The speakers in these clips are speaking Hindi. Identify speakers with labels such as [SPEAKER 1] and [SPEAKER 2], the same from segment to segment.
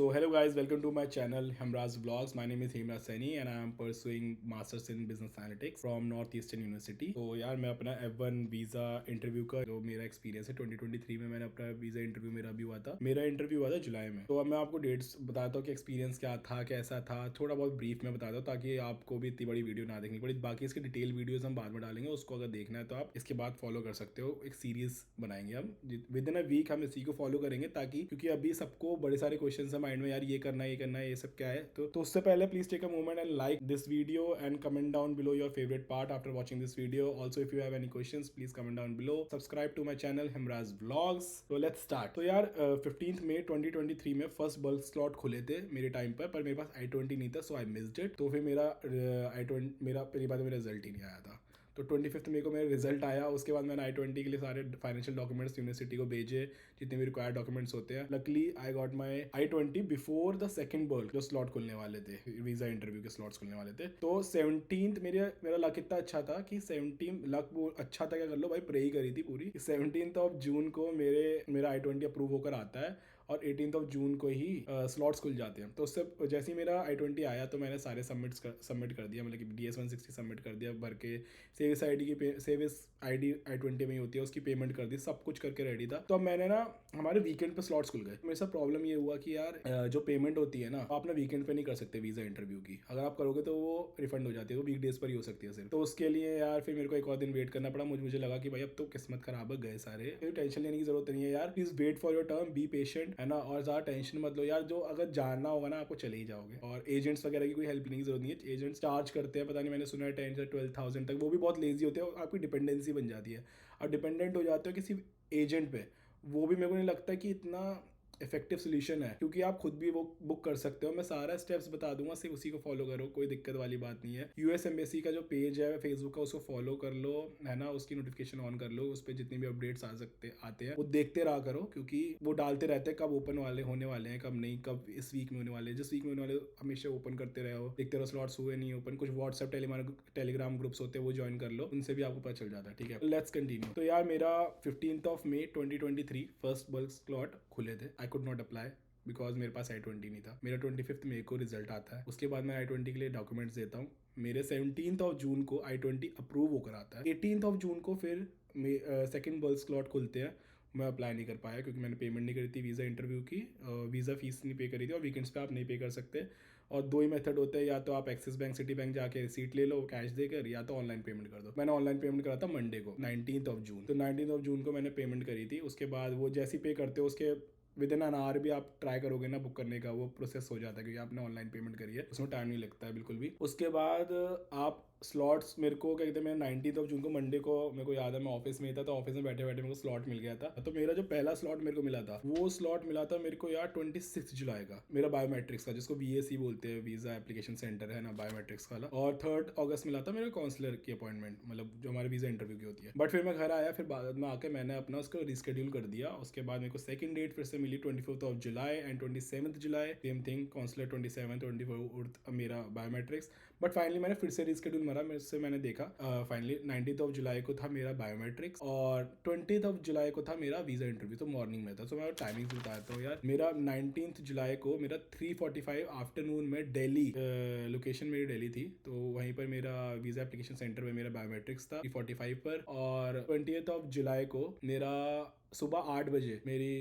[SPEAKER 1] So hello guys, welcome to my channel Hemraz Vlogs. My name is Hemraz Saini and I am pursuing Masters in Business Analytics from Northeastern University. तो यार मैं अपना F1 वीज़ा इंटरव्यू का जो मेरा एक्सपीरियंस है 2023 में मैंने अपना वीज़ा इंटरव्यू मेरा भी हुआ था। मेरा इंटरव्यू हुआ था जुलाई में। तो अब मैं आपको डेट्स बताता हूँ कि एक्सपीरियंस क्या था, कैसा था, थोड़ा बहुत ब्रीफ में बताता हूँ ताकि आपको भी इतनी बड़ी वीडियो ना देखनी पड़े। बाकी इसकी डिटेल वीडियोज हम बाद में डालेंगे, उसको अगर देखना है तो आप इसके बाद फॉलो कर सकते हो। एक सीरीज बनाएंगे हम विद इन अ वीक, हम इसी को फॉलो करेंगे ताकि क्योंकि अभी सबको बड़े सारे क्वेश्चन है माइंड में, यार ये करना है, ये करना है, ये सब क्या है। तो उससे पहले please take a moment and like this video and comment down below your favourite part after watching this video. Also if you have any questions please comment down below. Subscribe to my channel Hemraz Vlogs। तो लेट्स स्टार्ट। तो यार 15 मई 2023 में फर्स्ट बल्क स्लॉट खुले थे मेरे टाइम पर मेरे पास I-20 नहीं था, सो आई मिस्ड इट। तो फिर मेरा I-20 मेरा पहली बात मेरा रिजल्ट ही नहीं आया था। तो 25 मई को मेरा रिजल्ट आया। उसके बाद मैंने I-20 के लिए सारे फाइनेंशियल डॉक्यूमेंट्स यूनिवर्सिटी को भेजे, जितने भी रिक्वायर्ड डॉक्यूमेंट्स होते हैं। Luckily I got my I-20 before the second bulk जो स्लॉट खुलने वाले थे, वीजा इंटरव्यू के स्लॉट्स खुलने वाले थे। तो 17th मेरा लक इतना अच्छा था कि 17 लक अच्छा था, क्या कर लो भाई, प्रे ही करी थी पूरी। 17 जून को मेरा I-20 अप्रूव होकर आता है और 18 जून को ही स्लॉट्स खुल जाते हैं। तो उससे जैसे ही मेरा I-20 आया तो मैंने सारे सबमिट कर दिया, मतलब कि DS-160 सबमिट कर दिया भर के। सेविस ID I-20 में ही होती है, उसकी पेमेंट कर दी, सब कुछ करके रेडी था। तो अब मैंने ना हमारे वीकेंड पे स्लॉट्स खुल गए। मेरे साथ प्रॉब्लम ये हुआ कि यार जो पेमेंट होती है ना, आप ना वीकेंड पे नहीं कर सकते वीजा इंटरव्यू की। अगर आप करोगे तो वो रिफंड हो जाती है, वो वीकडेज पर ही हो सकती है सिर्फ। तो उसके लिए यार फिर मेरे को एक और दिन वेट करना पड़ा। मुझे लगा कि भाई अब तो किस्मत खराब है, गए सारे। तो टेंशन लेने की जरूरत नहीं है यार, please wait for your term, be patient, है ना। और ज्यादा टेंशन मत लो यार, जो अगर जानना होगा ना आपको चले ही जाओगे। और एजेंट्स वगैरह की कोई हेल्प लेने की जरूरत नहीं है। एजेंट्स चार्ज करते हैं, पता नहीं, मैंने सुना है 10 से 12,000 तक। वो भी बहुत लेजी होते हैं और आपकी डिपेंडेंसी बन जाती है। अब डिपेंडेंट हो जाते हो किसी एजेंट पे, वो भी मेरे को नहीं लगता कि इतना इफेक्टिव सोल्यूशन है, क्योंकि आप खुद भी वो बुक कर सकते हो। मैं सारा स्टेप्स बता दूंगा, सिर्फ उसी को फॉलो करो, कोई दिक्कत वाली बात नहीं है। यूएस एम्बेसी का जो पेज है फेसबुक का, उसको फॉलो कर लो, है ना। उसकी नोटिफिकेशन ऑन कर लो, उस पर जितने भी अपडेट्स आते हैं वो देखते रहा करो, क्योंकि वो डालते रहते हैं कब ओपन होने वाले हैं, कब नहीं, कब इस वीक में होने वाले हैं। जिस वीक में होने वाले हमेशा ओपन करते रहो, देखते रहो स्लॉट्स हुए नहीं ओपन। कुछ व्हाट्सएप टेलीग्राम ग्रुप्स होते हैं, वो ज्वाइन कर लो, उनसे भी आपको पता चल जाता है। ठीक है, लेट्स कंटिन्यू। तो यार मेरा 15 मई 2023 फर्स्ट बल्क स्लॉट खुले थे। I could not apply because मेरे पास I-20 नहीं था। मेरा 25 मई को रिजल्ट आता है। उसके बाद मैं I-20 के लिए डॉक्यूमेंट्स देता हूँ। मेरे 17 जून को I-20 अप्रूव होकर आता है। 18 जून को फिर सेकेंड बल्क स्लॉट खुलते हैं। मैं अप्लाई नहीं कर पाया क्योंकि मैंने पेमेंट नहीं करी थी वीज़ा इंटरव्यू की, वीज़ा फीस नहीं पे करी थी। और वीकेंड्स पे आप नहीं पे कर सकते। और दो ही मेथड होते हैं, या तो आप एक्सिस बैंक, सिटी बैंक जाके रिसीट ले लो कैश देकर, या तो ऑनलाइन पेमेंट कर दो। मैंने ऑनलाइन पेमेंट करा था मंडे को 19 जून। तो 19 जून को मैंने पेमेंट करी थी। उसके बाद वो जैसी पे करते हो उसके विद इन एन आवर भी आप ट्राई करोगे ना बुक करने का, वो प्रोसेस हो जाता है क्योंकि आपने ऑनलाइन पेमेंट करी है, उसमें टाइम नहीं लगता है बिल्कुल भी। उसके बाद आप स्लॉट्स मेरे को क्या कहते हैं, मैं 19 जून को मंडे को, मेरे को याद है मैं ऑफिस में ही था, तो ऑफिस में बैठे बैठे मेरे को स्लॉट मिल गया था। तो मेरा जो पहला स्लॉट मेरे को मिला था, वो स्लॉट मिला था मेरे को यार 26 जुलाई का, मेरा बायोमेट्रिक्स का, जिसको VAC बोलते हैं, वीजा एप्लीकेशन सेंटर है ना, बायोमेट्रिक्स वाला। और 3 अगस्त मिला था मेरे काउंसलर की अपॉइंटमेंट, मतलब जो हमारे वीजा इंटरव्यू की होती है। बट फिर मैं घर आया, फिर बाद में आके मैंने अपना उसको रिस्केड्यूल कर दिया। उसके बाद मेरे को सेकंड डेट फिर से मिली 24 जुलाई एंड 27 जुलाई, सेम थिंग, काउंसलर 27, 24 मेरा बायोमेट्रिक्स। बट फाइनली मैंने फिर से रिस्केड्यूल मारा, मेरे से मैंने देखा फाइनली 19 जुलाई को था मेरा बायोमेट्रिक्स और 20 जुलाई को था मेरा वीजा इंटरव्यू। तो मॉर्निंग में था। तो मैं टाइमिंग बताता हूँ यार। मेरा 19 जुलाई को मेरा 3:45 आफ्टरनून में दिल्ली, लोकेशन मेरी दिल्ली थी, तो वहीं पर मेरा वीजा एप्लीकेशन सेंटर में मेरा बायोमेट्रिक्स था 3:45 पर। और 20 जुलाई को मेरा सुबह 8 बजे मेरी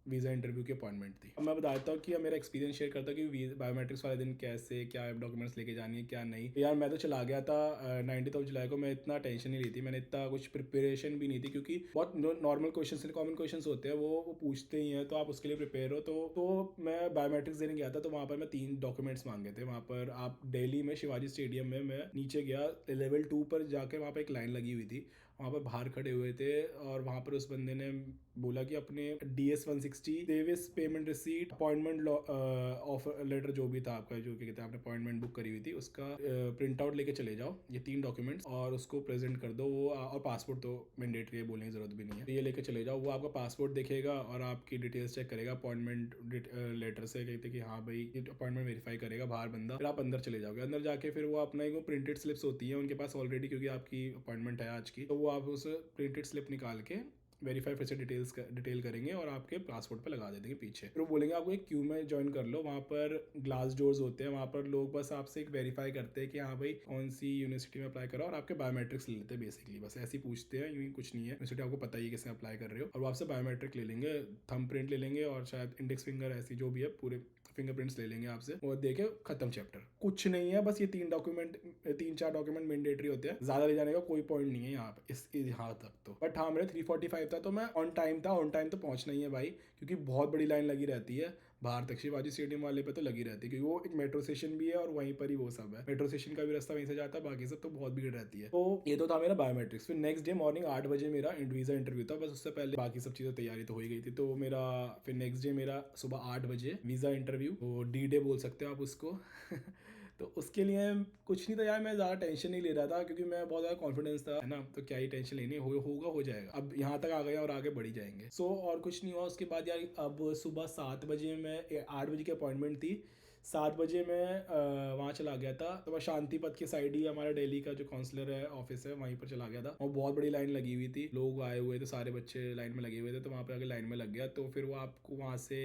[SPEAKER 1] वीज़ा इंटरव्यू की अपॉइंटमेंट थी। अब मैं बताता हूँ कि अब मेरा एक्सपीरियंस शेयर करता हूँ कि बायोमेट्रिक्स वाले दिन कैसे क्या डॉक्यूमेंट्स लेके जानी है क्या नहीं। यार मैं तो चला गया था 19 जुलाई को। मैं इतना टेंशन नहीं ली थी, मैंने इतना कुछ प्रिपरेशन भी नहीं थी, क्योंकि बहुत नॉर्मल क्वेश्चन कॉमन क्वेश्चन होते हैं, वो पूछते ही हैं, तो आप उसके लिए प्रिपेयर हो। तो मैं बायोमेट्रिक्स देने गया था, तो वहाँ पर मैं 3 डॉक्यूमेंट्स मांगे थे। वहाँ पर आप दिल्ली में शिवाजी स्टेडियम में मैं नीचे गया, लेवल 2 पर जाके वहाँ पर एक लाइन लगी हुई थी, वहाँ पर बाहर खड़े हुए थे। और वहाँ पर उस बंदे ने बोला कि अपने DS-160, SEVIS payment receipt, appointment offer letter, जो भी था आपका, जो क्या कहते हैं आपने अपॉइंटमेंट बुक करी हुई थी, उसका प्रिंट आउट लेके चले जाओ, ये 3 डॉक्यूमेंट्स, और उसको प्रेजेंट कर दो। वो और पासपोर्ट तो मैंडेटरी है, बोलने की जरूरत भी नहीं है। तो ये लेके चले जाओ, वो आपका पासपोर्ट देखेगा और आपकी डिटेल्स चेक करेगा अपॉइंटमेंट लेटर से, कहते कि हाँ भाई अपॉइंटमेंट वेरीफाई करेगा बाहर बंदा। फिर आप अंदर चले जाओगे। अंदर जाके फिर वो अपना एक प्रिंटेड स्लिप्स होती है उनके पास ऑलरेडी, क्योंकि आपकी अपॉइंटमेंट है आज की, तो वो आप उस प्रिंटेड स्लिप निकाल के वेरीफाई फिर से डिटेल करेंगे और आपके पासपोर्ट पे लगा दे देंगे पीछे। फिर वो बोलेंगे आपको एक क्यू में ज्वाइन कर लो, वहाँ पर ग्लास डोर्स होते हैं, वहाँ पर लोग बस आपसे एक वेरीफाई करते हैं कि हाँ भाई कौन सी यूनिवर्सिटी में अप्लाई करो, और आपके बायोमेट्रिक्स ले लेते हैं बेसिकली, बस ऐसे ही पूछते हैं, यूँ कुछ नहीं है। यूनिवर्सिटी आपको पता ही है किससे अप्लाई कर रहे हो, और वो आपसे बायोमेट्रिक ले लेंगे, थंब प्रिंट ले लेंगे और शायद इंडेक्स फिंगर, ऐसी जो भी है पूरे फिंगरप्रिंट्स ले लेंगे आपसे, और देके खत्म चैप्टर। कुछ नहीं है, बस ये 3-4 डॉक्यूमेंट मैंडेटरी होते हैं, ज्यादा ले जाने का कोई पॉइंट नहीं है यहाँ पे इस यहाँ तक तो। बट हाँ, मेरे 3:45 था तो मैं ऑन टाइम था। ऑन टाइम तो पहुंचना ही है भाई, क्योंकि बहुत बड़ी लाइन लगी रहती है बाहर तक। शिवाजी स्टेडियम वाले पे तो लगी रहती है, क्योंकि वो एक मेट्रो स्टेशन भी है और वहीं पर ही वो सब है, मेट्रो स्टेशन का भी रास्ता वहीं से जाता है, बाकी सब तो बहुत भीड़ रहती है। तो ये तो था मेरा बायोमेट्रिक्स। फिर नेक्स्ट डे मॉर्निंग 8 बजे मेरा वीजा इंटरव्यू था, बस उससे पहले बाकी सब चीज़ें तैयारी तो हो ही गई थी। तो मेरा फिर नेक्स्ट डे मेरा सुबह 8 बजे वीज़ा इंटरव्यू, तो D-Day बोल सकते हो आप उसको। तो उसके लिए कुछ नहीं था यार, मैं ज़्यादा टेंशन नहीं ले रहा था, क्योंकि मैं बहुत ज़्यादा कॉन्फिडेंस था, है ना, तो क्या ही टेंशन लेनी, होगा हो जाएगा। अब यहाँ तक आ गए और आगे बढ़ ही जाएंगे। और कुछ नहीं हुआ उसके बाद यार। अब सुबह 7 बजे मैं 8 बजे की अपॉइंटमेंट थी, 7 बजे मैं वहाँ चला गया था। तो मैं शांति पथ के साइड ही हमारा दिल्ली का जो काउंसलर है ऑफिस है, वहीं पर चला गया था, और बहुत बड़ी लाइन लगी हुई थी, लोग आए हुए थे, सारे बच्चे लाइन में लगे हुए थे। तो वहाँ पर आगे लाइन में लग गया। तो फिर वो आपको वहाँ से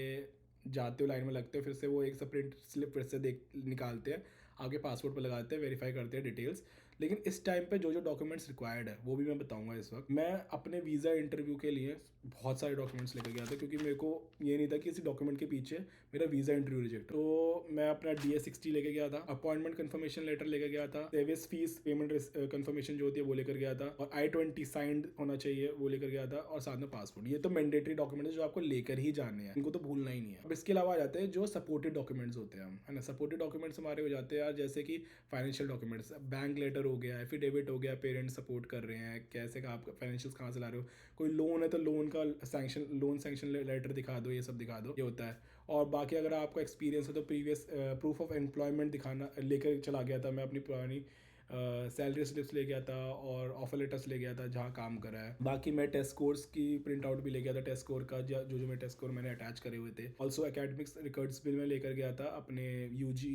[SPEAKER 1] जाते हो, लाइन में लगते हो, फिर से वो एक प्रिंट स्लिप फिर से निकालते हैं, आपके पासपोर्ट पर लगाते हैं, वेरीफाई करते हैं डिटेल्स। लेकिन इस टाइम पे जो जो डॉक्यूमेंट्स रिक्वायर्ड है वो भी मैं बताऊंगा इस वक्त। मैं अपने वीज़ा इंटरव्यू के लिए बहुत सारे डॉक्यूमेंट्स लेकर गया था, क्योंकि मेरे को ये नहीं था कि इसी डॉक्यूमेंट के पीछे मेरा वीज़ा इंटरव्यू रिजेक्ट। तो मैं अपना DS-60 लेके गया था, अपॉइंटमेंट कन्फर्मेशन लेटर लेकर गया था, सर्विस फीस पेमेंट कन्फर्मेशन जो होती है वो लेकर गया था, और I-20 साइंड होना चाहिए वो लेकर गया था, और साथ में पासपोर्ट। ये तो मैंडेटरी डॉक्यूमेंट है जो आपको लेकर ही जाने हैं, इनको तो भूलना ही नहीं है। अब इसके अलावा आ जाते हैं जो सपोर्टेड डॉक्यूमेंट्स होते हैं, है ना। सपोर्टेड डॉक्यूमेंट्स हमारे हो जाते हैं यार, जैसे कि फाइनेंशियल डॉक्यूमेंट्स, बैंक लेटर हो गया, एफिडेविट हो गया, पेरेंट्स सपोर्ट कर रहे हैं, कैसे का आप फाइनेंशियल्स कहाँ से ला रहे हो, कोई लोन है तो लोन का लोन सैंक्शन लेटर दिखा दो, ये सब दिखा दो, ये होता है। और बाकी अगर आपका एक्सपीरियंस है तो प्रीवियस प्रूफ ऑफ एम्प्लॉयमेंट दिखाना, लेकर चला गया था मैं अपनी पुरानी सैलरी स्लिप्स ले गया था, और ऑफर लेटर्स ले गया था जहाँ काम करा है। बाकी मैं टेस्ट स्कोर्स की प्रिंट आउट भी ले गया था, टेस्ट स्कोर का जो जो मैं टेस्ट स्कोर मैंने अटैच करे हुए थे। ऑल्सो एकेडमिक्स रिकॉर्ड्स भी मैं लेकर गया था, अपने UG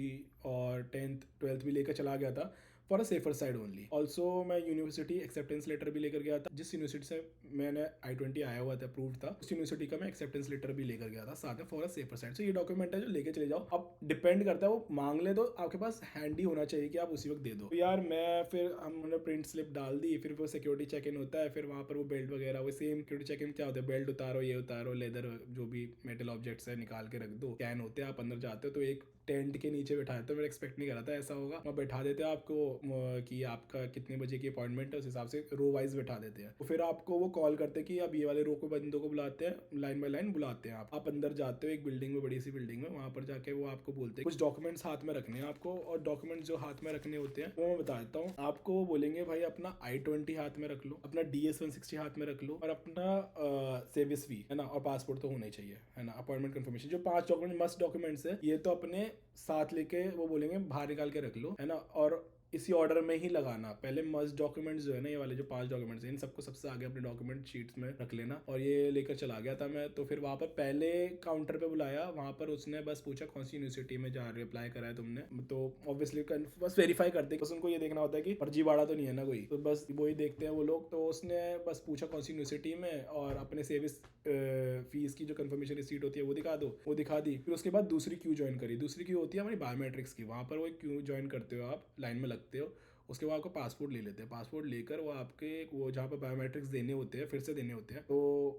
[SPEAKER 1] और 10th 12th भी लेकर चला गया था, for a safer side only. Also मैं यूनिवर्सिटी एक्सेप्टेंस लेटर भी लेकर गया था, जिस यूनिवर्सिटी से मैंने I-20 आया हुआ था, अप्रूव्ड था, उस यूनिवर्सिटी का मैं एक्सेप्टेंस लेटर भी लेकर गया था साथ में, फॉर अ सेफर साइड। सो ये डॉक्यूमेंट है जो लेके चले जाओ। अब डिपेंड करता है, वो मांग ले तो आपके पास हैंडी होना चाहिए कि आप उसी वक्त दे दो। तो यार मैं फिर हमने प्रिंट स्लिप डाल दी, फिर वो सिक्योरिटी चेक इन होता है, फिर वहाँ पर वो बेल्ट वगैरह, वो सेम सिक्योरिटी चेक इन क्या होता है, बेल्ट उतारो, ये उतारो, लेदर जो भी मेटल ऑब्जेक्ट्स है निकाल के रख दो, स्कैन होते हैं, आप अंदर जाते हो तो एक टेंट के नीचे बैठाते हो। मैं एक्सपेक्ट नहीं कर रहा था ऐसा होगा, वहाँ बैठा देते हैं आपको कि आपका कितने बजे की अपॉइंटमेंट है, उस हिसाब से रो वाइज बैठा देते हैं। तो फिर आपको वो कॉल करते हैं कि अब ये वाले रो को बंदों को बुलाते हैं, लाइन बाय लाइन बुलाते हैं। आप अंदर जाते हो एक बिल्डिंग में, बड़ी सी बिल्डिंग में, वहाँ पर जाके वो आपको बोलते हैं कुछ डॉक्यूमेंट्स हाथ में रखने हैं आपको, और डॉक्यूमेंट्स जो हाथ में रखने होते हैं वो मैं बता देता हूँ आपको। वो बोलेंगे भाई अपना I-20 हाथ में रख लो, अपना DS-160 हाथ में रख लो, और अपना सर्विस फी, है ना, और पासपोर्ट तो होना ही चाहिए, है ना, अपॉइंटमेंट कन्फर्मेशन, जो 5 डॉक्यूमेंट मस्ट डॉक्यूमेंट्स है, ये तो अपने साथ लेके वो बोलेंगे बाहर निकाल के रख लो, है ना। और इसी ऑर्डर में ही लगाना, पहले मस्ट डॉक्यूमेंट्स जो है ना, ये वाले जो 5 डॉक्यूमेंट्स हैं, इन सबको सबसे आगे अपने डॉक्यूमेंट शीट्स में रख लेना। और ये लेकर चला गया था मैं। तो फिर वहाँ पर पहले काउंटर पे बुलाया, वहाँ पर उसने बस पूछा कौन सी यूनिवर्सिटी में जा रहे अप्लाई करा है तुमने, तो ऑब्वियसली बस वेरीफाई करते, बस उनको ये देखना होता है कि फर्जी बाड़ा तो नहीं है ना कोई, तो बस वही देखते हैं वो लोग। तो उसने बस पूछा कौन सी यूनिवर्सिटी में, और अपने सर्विस फीस की जो कंफर्मेशन रिसीट होती है वो दिखा दो, वो दिखा दी। फिर उसके बाद दूसरी क्यू ज्वाइन करी। दूसरी क्यू होती है हमारी बायोमेट्रिक्स की, वहाँ पर वो क्यू ज्वाइन करते हो, आप लाइन में लगते हो, उसके बाद आपको पासपोर्ट ले लेते हैं। पासपोर्ट लेकर वो आपके वो जहाँ पर बायोमेट्रिक्स देने होते हैं, फिर से देने होते हैं, तो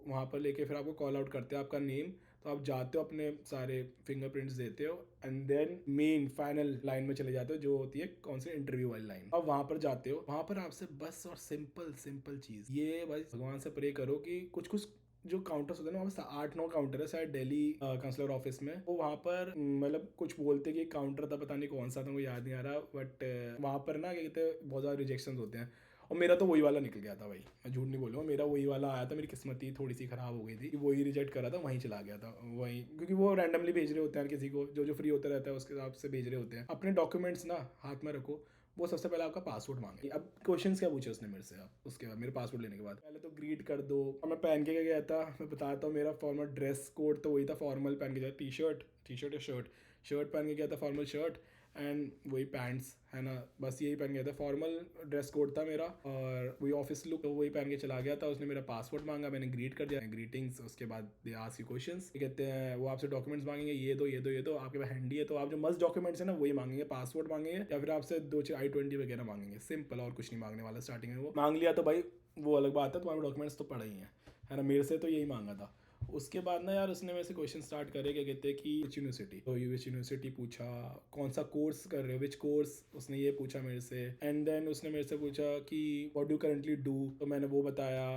[SPEAKER 1] वहाँ पर लेके फिर आपको कॉल आउट करते हैं आपका नेम, तो आप जाते हो, अपने सारे फिंगरप्रिंट्स देते हो, and then main final line में चले जाते हो, जो होती है कौन से इंटरव्यू वाली लाइन। अब वहाँ पर जाते हो, वहाँ पर आपसे बस और सिंपल सिंपल चीज़ ये, बस भगवान से प्रे करो कि कुछ कुछ जो काउंटर्स होते हैं ना, वहाँ 8-9 काउंटर है शायद दिल्ली काउंसलर ऑफिस में, वो वहाँ पर मतलब कुछ बोलते कि काउंटर था, पता नहीं कौन सा था, मुझे याद नहीं आ रहा, बट वहाँ पर ना क्या कहते हैं, बहुत ज़्यादा रिजेक्शन होते हैं, और मेरा तो वही वाला निकल गया था भाई, मैं झूठ नहीं बोलूँगा, मेरा वही वाला आया था। मेरी किस्मत ही थोड़ी सी खराब हो गई थी, वही रिजेक्ट करा था, वहीं चला गया था वहीं, क्योंकि वो रैंडमली भेज रहे होते हैं किसी को, जो जो फ्री होता रहता है उसके हिसाब से भेज रहे होते हैं। अपने डॉक्यूमेंट्स ना हाथ में रखो। वो सबसे पहले आपका पासपोर्ट मांगे। अब क्वेश्चंस क्या पूछे उसने मेरे से, अब उसके बाद मेरे पासपोर्ट लेने के बाद पहले तो ग्रीट कर दो, और मैं पहन के गया था, मैं बताता हूँ, मेरा फॉर्मल ड्रेस कोड तो वही था, फॉर्मल पहन के जाए, T-शर्ट, टी शर्ट या शर्ट, शर्ट पहन के गया था, फॉर्मल शर्ट एंड वही पैंट्स, है ना, बस यही पहन गया था। फॉर्मल ड्रेस कोड था मेरा और वही ऑफिस लुक, तो वही पहन के चला गया था। उसने मेरा पासपोर्ट मांगा, मैंने ग्रीट कर दिया, ग्रीटिंग्स। उसके बाद दे आस्क यू क्वेश्चंस, कहते हैं वो आपसे डॉक्यूमेंट्स मांगेंगे, ये दो ये दो ये दो, आपके पास हैंडी है तो आप जो मस्ट डॉक्यूमेंट्स है ना वही मांगेंगे, पासपोर्ट मांगेंगे या फिर आपसे दो I-20 वगैरह मांगेंगे, सिंपल, और कुछ नहीं मांगने वाला। स्टार्टिंग में वो मांग लिया तो भाई वो अलग बात है, तुम्हारे डॉक्यूमेंट्स तो पड़े ही हैं, है ना। मेरे से तो यही मांगा था। उसके बाद ना यार उसने मेरे से क्वेश्चन स्टार्ट करे, क्या कहते हैं कि विच यूनिवर्सिटी, तो विच यूनिवर्सिटी पूछा, कौन सा कोर्स कर रहे हो, विच कोर्स, उसने ये पूछा मेरे से। एंड देन उसने मेरे से पूछा कि व्हाट डू करंटली डू, तो मैंने वो बताया।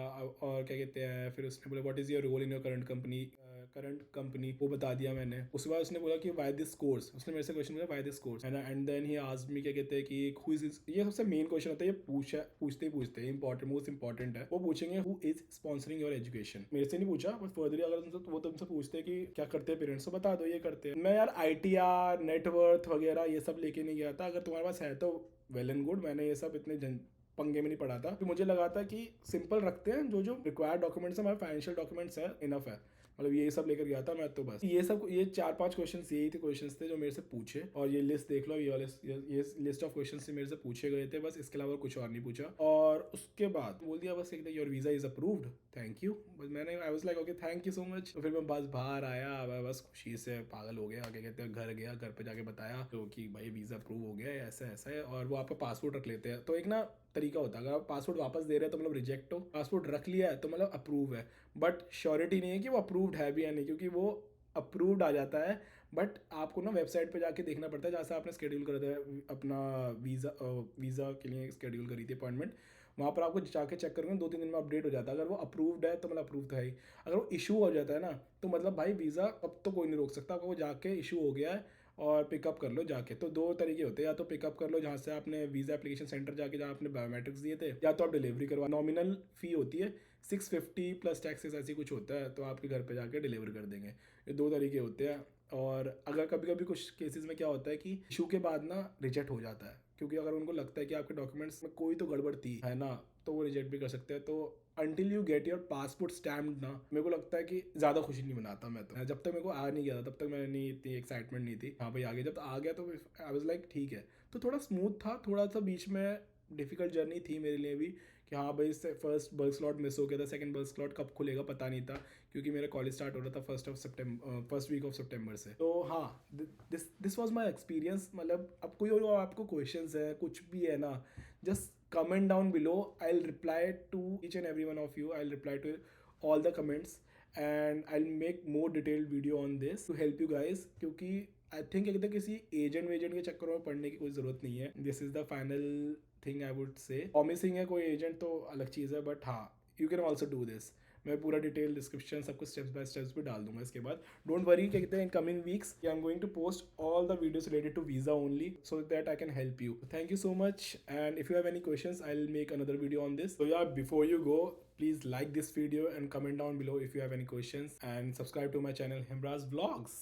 [SPEAKER 1] और क्या कहते हैं, फिर उसने बोला what is your role in your current company, वो बता दिया मैंने। उसके बाद उसने बोला कि वाई दिस कोर्स, उसने मेरे से क्वेश्चन पूछा वाई दिस कोर्स, है ना। And then he asked me, क्या कहते हैं कि हु इज, ये सबसे मेन क्वेश्चन होता है, ये पूछते ही इंपॉर्टेंट, मोस्ट इंपॉर्टेंट है। वो पूछेंगे who is sponsoring your education, मेरे से नहीं पूछा, बट फर्दर अगर तुमसे वो तुमसे पूछते हैं कि क्या करते हैं पेरेंट्स, तो बता दो ये करते हैं। मैं यार ITR नेटवर्थ वगैरह ये सब लेके नहीं गया था, अगर तुम्हारे पास है तो वेल एंड गुड, मैंने ये सब इतने पंगे में नहीं पड़ा था। तो मुझे लगा था कि सिंपल रखते हैं, जो जो रिक्वायर्ड डॉक्यूमेंट्स है, हमारे फाइनेंशियल डॉक्यूमेंट्स है, इनफ है, मतलब ये सब लेकर गया था मैं। तो बस ये सब, ये 4-5 क्वेश्चंस यही थे, क्वेश्चंस थे जो मेरे से पूछे। और ये लिस्ट देख लो, ये लिस्ट ऑफ क्वेश्चंस से मेरे से पूछे गए थे, बस इसके अलावा कुछ और नहीं पूछा। और उसके बाद बोल दिया बस एक, your visa is approved, thank you. बस मैंने, I was like okay thank you so much. तो फिर मैं बस बाहर आया, मैं बस खुशी से पागल हो गया। क्या कहते हैं, घर गया, घर पे जाके बताया तो कि भाई वीजा अप्रूव हो गया है, ऐसा ऐसा है। और वो आपका पासपोर्ट रख लेते हैं, तो एक ना तरीका होता है, अगर आप पासपोर्ट वापस दे रहे हैं तो मतलब रिजेक्ट हो, पासपोर्ट रख लिया है तो मतलब अप्रूव है। बट श्योरिटी नहीं है कि वो अप्रूव्ड है भी या नहीं, क्योंकि वो अप्रूव्ड आ जाता है, बट आपको ना वेबसाइट पे जाके देखना पड़ता है, जहाँ से आपने स्केड्यूल करा था अपना वीज़ा के लिए स्केड्यूल करी थी अपॉइंटमेंट, वहाँ पर आपको जाके चेक करोगे 2-3 दिन में अपडेट हो जाता है। अगर वो अप्रूव्ड है तो मतलब अप्रूव तो है ही, अगर वो इशू हो जाता है ना तो मतलब भाई वीज़ा अब तो कोई नहीं रोक सकता, अगर वो जाके इशू हो गया है और पिकअप कर लो जाके। तो दो तरीके होते हैं, या तो पिकअप कर लो जहाँ से आपने वीज़ा एप्लीकेशन सेंटर जाके, जहाँ आपने बायोमेट्रिक्स दिए थे, या तो आप डिलीवरी करवा, नॉमिनल फ़ी होती है 650 प्लस टैक्सेस, ऐसी कुछ होता है, तो आपके घर पे जाके डिलीवर कर देंगे। ये दो तरीके होते हैं। और अगर कभी कभी कुछ केसेस में क्या होता है कि इशू के बाद ना रिजेक्ट हो जाता है, क्योंकि अगर उनको लगता है कि आपके डॉक्यूमेंट्स में कोई तो गड़बड़ थी, है ना, तो वो रिजेक्ट भी कर सकते हैं। तो until you get your passport stamped ना, मेरे को लगता है कि ज़्यादा खुशी नहीं मनाता मैं तो। जब तक मेरे को आ नहीं गया था तब तक मैं नहीं, इतनी एक्साइटमेंट नहीं थी। हाँ भाई आ गया, जब आ गया तो आई वाज लाइक ठीक है। तो थोड़ा स्मूथ था, थोड़ा सा बीच में डिफिकल्ट जर्नी थी मेरे लिए भी, कि हाँ भाई फर्स्ट बल्क स्लॉट मिस हो गया था, सेकंड बल्क स्लॉट कब खुलेगा पता नहीं था, क्योंकि मेरा कॉलेज स्टार्ट हो रहा था फर्स्ट वीक ऑफ सितंबर से। तो हाँ, दिस वाज माय एक्सपीरियंस। मतलब अब कोई और आपको क्वेश्चंस है, कुछ भी है ना, just comment down below. I'll reply to each and every one of you. I'll reply to all the comments and I'll make more detailed video on this to help you guys, क्योंकि आई थिंक एकदम किसी एजेंट वेजेंट के चक्कर में पढ़ने की कोई ज़रूरत नहीं है। This is the final thing I would say. Promising है कोई एजेंट तो अलग चीज़ है, बट हाँ you can also do this. मैं पूरा डिटेल डिस्क्रिप्शन सब कुछ स्टेप्स बाय स्टेप्स भी डाल दूंगा इसके बाद। डोंट वरी, क्या कहते हैं, in coming weeks I am going to post all the videos related to visa only, so that I can help you. Thank you so much, and if you have any questions I will make another video on this. So yeah, before you go, please like this video and comment down below if you have any questions, and subscribe to my channel Himraz Vlogs.